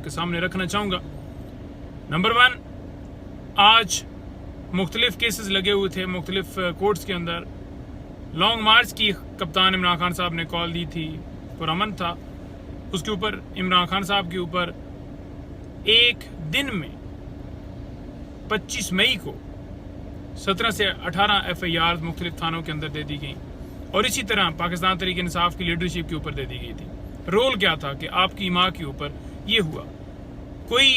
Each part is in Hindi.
आपके सामने रखना चाहूँगा। नंबर 1, आज मुख्तलिफ केसेस लगे हुए थे मुख्तलिफ कोर्ट्स के अंदर। लॉन्ग मार्च की कप्तान इमरान खान साहब ने कॉल दी थी, पुरअमन था। उसके ऊपर इमरान खान साहब के ऊपर एक दिन में 25 मई को 17 से 18 FIR मुख्तलिफ थानों के अंदर दे दी गई और इसी तरह पाकिस्तान तहरीक इंसाफ की लीडरशिप के ऊपर दे दी गई थी। रोल क्या था कि आपकी माँ के ऊपर ये हुआ, कोई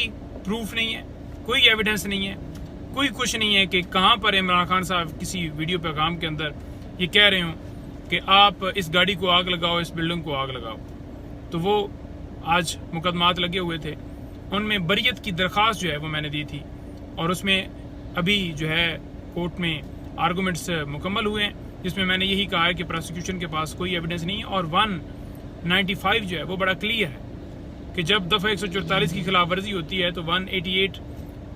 प्रूफ नहीं है, कोई एविडेंस नहीं है, कोई कुछ नहीं है कि कहाँ पर इमरान खान साहब किसी वीडियो पैगाम के अंदर ये कह रहे हों कि आप इस गाड़ी को आग लगाओ, इस बिल्डिंग को आग लगाओ। तो वो आज मुकदमात लगे हुए थे, उनमें बरियत की दरख्वास्त जो है वो मैंने दी थी और उसमें अभी जो है कोर्ट में आर्गूमेंट्स मुकम्मल हुए हैं, जिसमें मैंने यही कहा है कि प्रोसिक्यूशन के पास कोई एविडेंस नहीं है। और 195 जो है वो बड़ा क्लियर है कि जब दफ़ा 144 की खिलाफ वर्जी होती है तो 188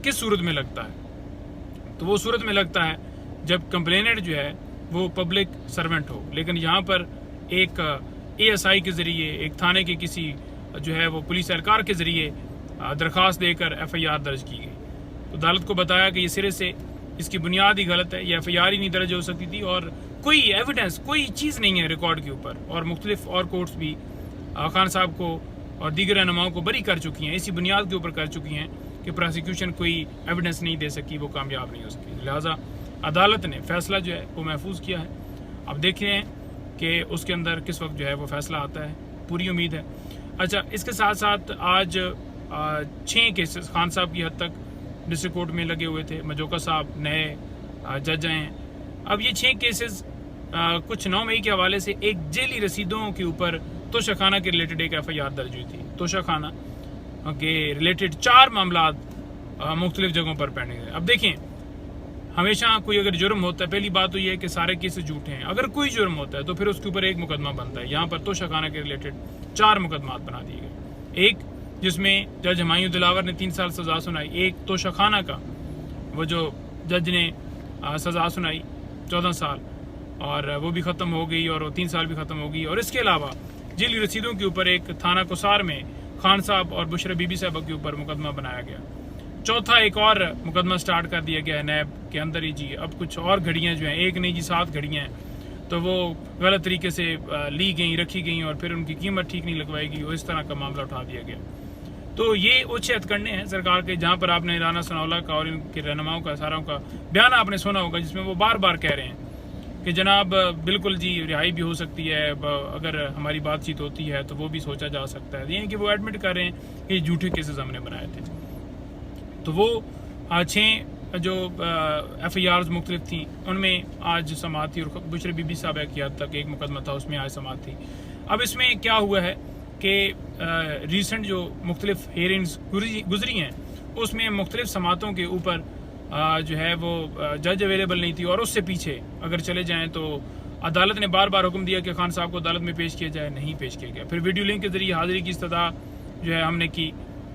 किस सूरत में लगता है, तो वो सूरत में लगता है जब कंप्लेनेंट जो है वो पब्लिक सर्वेंट हो। लेकिन यहाँ पर एक ASI के ज़रिए, एक थाने के किसी जो है वो पुलिस एहलकार के ज़रिए दरख्वास्त देकर FIR दर्ज की गई। तो अदालत को बताया कि ये सिरे से इसकी बुनियाद ही गलत है, ये FIR ही नहीं दर्ज हो सकती थी और कोई एविडेंस, कोई चीज़ नहीं है रिकॉर्ड के ऊपर। और मुख्तलिफ और कोर्ट्स भी खान साहब को और दीगर रहनुमाओं को बरी कर चुकी हैं, इसी बुनियाद के ऊपर कर चुकी हैं कि प्रोसिक्यूशन कोई एविडेंस नहीं दे सकी, वो कामयाब नहीं हो सकी। लिहाजा अदालत ने फैसला जो है वो महफूज किया है। अब देख रहे हैं कि उसके अंदर किस वक्त जो है वो फैसला आता है, पूरी उम्मीद है। अच्छा, इसके साथ साथ आज 6 केसेस खान साहब की हद तक डिस्ट्रिक्ट कोर्ट में लगे हुए थे। मजोका साहब नए जज आए हैं। अब ये 6 केसेस कुछ 9 मई के हवाले से एक जेली रसीदों के ऊपर तोशाखाना के रिलेटेड एक FIR दर्ज हुई थी। तोशाखाना के रिलेटेड 4 मामला मुख्तलिफ जगहों पर पेंडिंग है। अब देखें, हमेशा कोई अगर जुर्म होता है, पहली बात तो ये है कि सारे केसेस झूठे हैं। अगर कोई जुर्म होता है तो फिर उसके ऊपर एक मुकदमा बनता है। यहाँ पर तोशाखाना के रिलेटेड 4 मुकदमात बना दिए गए। एक जिसमें जज हुमायूं दिलावर ने 3 साल सजा सुनाई, एक तोशाखाना का वो जो जज ने सजा सुनाई 14 साल और वो भी ख़त्म हो गई और वो 3 साल भी ख़त्म हो गई। और इसके अलावा जेली रसीदों के ऊपर एक थाना कोसार में खान साहब और बुशरा बीबी साहब के ऊपर मुकदमा बनाया गया। चौथा एक और मुकदमा स्टार्ट कर दिया गया है नैब के अंदर ही जी। अब कुछ और घड़ियाँ जो हैं, एक नहीं जी 7 घड़ियाँ हैं, तो वो गलत तरीके से ली गई, रखी गई और फिर उनकी कीमत ठीक नहीं लगवाई गई और इस तरह का मामला उठा दिया गया। तो ये उच्च हथकंडे हैं सरकार के, जहाँ पर आपने राना सनाउल्लाह का और इनके रहनुमाओं का सारों का बयान आपने सुना होगा, जिसमें वो बार बार कह रहे हैं कि जनाब बिल्कुल जी रिहाई भी हो सकती है, अगर हमारी बातचीत होती है तो वो भी सोचा जा सकता है। यानी कि वो एडमिट कर रहे हैं कि झूठे केसेस हमने बनाए थे। तो वो 6 जो FIRs मुख्तलिफ थी उनमें आज समाअत थी और बुशरा बीबी साहब की हद तक एक मुकदमा था, उसमें आज समाअत थी। अब इसमें क्या हुआ है कि रिसेंट जो मुख्तलिफ हेयरिंग्स गुजरी हैं उसमें मुख्तलिफ समातों के ऊपर जो है वो जज अवेलेबल नहीं थी। और उससे पीछे अगर चले जाएं तो अदालत ने बार बार हुक्म दिया कि खान साहब को अदालत में पेश किया जाए, नहीं पेश किया गया। फिर वीडियो लिंक के ज़रिए हाज़िरी की इस्तदा जो है हमने की,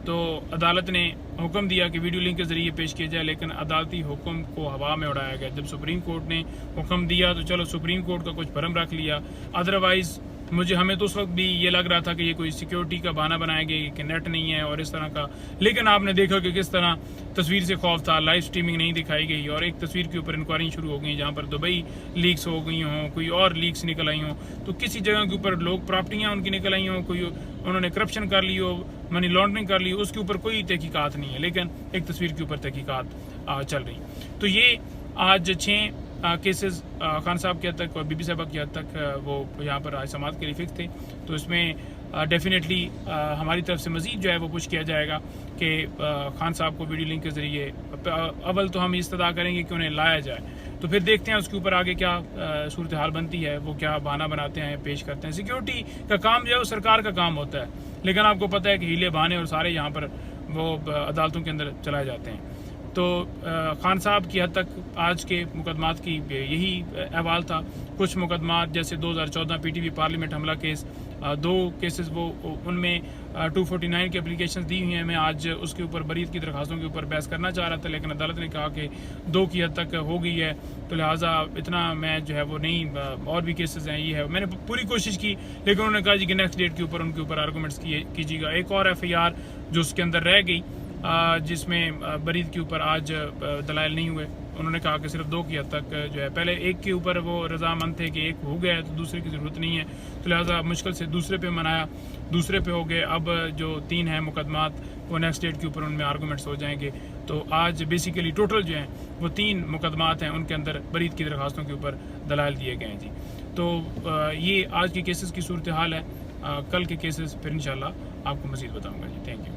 तो अदालत ने हुक्म दिया कि वीडियो लिंक के ज़रिए पेश किया जाए, लेकिन अदालती हुक्म को हवा में उड़ाया गया। जब सुप्रीम कोर्ट ने हुक्म दिया तो चलो सुप्रीम कोर्ट का कुछ भरम रख लिया, अदरवाइज़ हमें तो उस वक्त भी ये लग रहा था कि ये कोई सिक्योरिटी का बहाना बनाया गया कि नेट नहीं है और इस तरह का। लेकिन आपने देखा कि किस तरह तस्वीर से खौफ था, लाइव स्ट्रीमिंग नहीं दिखाई गई और एक तस्वीर के ऊपर इंक्वायरी शुरू हो गई जहाँ पर दुबई लीक्स हो गई हों, कोई और लीक्स निकल आई हों, तो किसी जगह के ऊपर लोग प्रॉपर्टियाँ उनकी निकल आई हों, कोई उन्होंने करप्शन कर ली हो, मनी लॉन्ड्रिंग कर ली हो, उसके ऊपर कोई तहकीकात नहीं है, लेकिन एक तस्वीर के ऊपर तहकीकात चल रही। तो ये आज 6 केसेस खान साहब की हद तक और बीबी साहब की हद तक वो यहाँ पर आज समाअत के लिए फिक्स थे। तो इसमें डेफिनेटली हमारी तरफ से मज़ीद जो है वो पुश किया जाएगा कि खान साहब को वीडियो लिंक के ज़रिए अव्वल तो हम इस्तदा करेंगे कि उन्हें लाया जाए, तो फिर देखते हैं उसके ऊपर आगे क्या सूरत हाल बनती है, वो क्या बहाना बनाते हैं, पेश करते हैं। सिक्योरिटी का काम जो है वो सरकार का काम होता है, लेकिन आपको पता है कि हीले बहाने और सारे यहाँ पर वो अदालतों के अंदर चलाए जाते हैं। तो खान साहब की हद तक आज के मुकदमात की यही अहवाल था। कुछ मुकदमात जैसे 2014 PTV पार्लियामेंट हमला केस 2 केसेस वो उनमें 249 की एप्लीकेशंस दी हुई हैं। मैं आज उसके ऊपर बरीत की दरख्वास्तों के ऊपर बहस करना चाह रहा था, लेकिन अदालत ने कहा कि 2 की हद तक हो गई है, तो लिहाजा इतना मैं जो है वो नहीं, और भी केसेस हैं, ये है। मैंने पूरी कोशिश की, लेकिन उन्होंने कहा जी कि नेक्स्ट डेट के ऊपर उनके ऊपर आर्गूमेंट्स कीजिएगा। एक और FIR जो उसके अंदर रह गई, जिसमें बरीत के ऊपर आज दलाइल नहीं हुए। उन्होंने कहा कि सिर्फ 2 की हद तक जो है, पहले एक के ऊपर वो रजामंद थे कि एक हो गया है तो दूसरे की ज़रूरत नहीं है, तो लिहाजा मुश्किल से दूसरे पे मनाया, दूसरे पे हो गए। अब जो 3 हैं मुकदमात, वो नेक्स्ट डेट के ऊपर उनमें आर्गूमेंट्स हो जाएंगे। तो आज बेसिकली टोटल जो हैं वो 3 मुकदमात हैं, उनके अंदर बरीत की दरख्वास्तों के ऊपर दलाइल दिए गए हैं जी। तो ये आज के केसेस की सूरत हाल है। कल के केसेस फिर इंशाल्लाह आपको मज़ीद बताऊँगा जी। Thank you.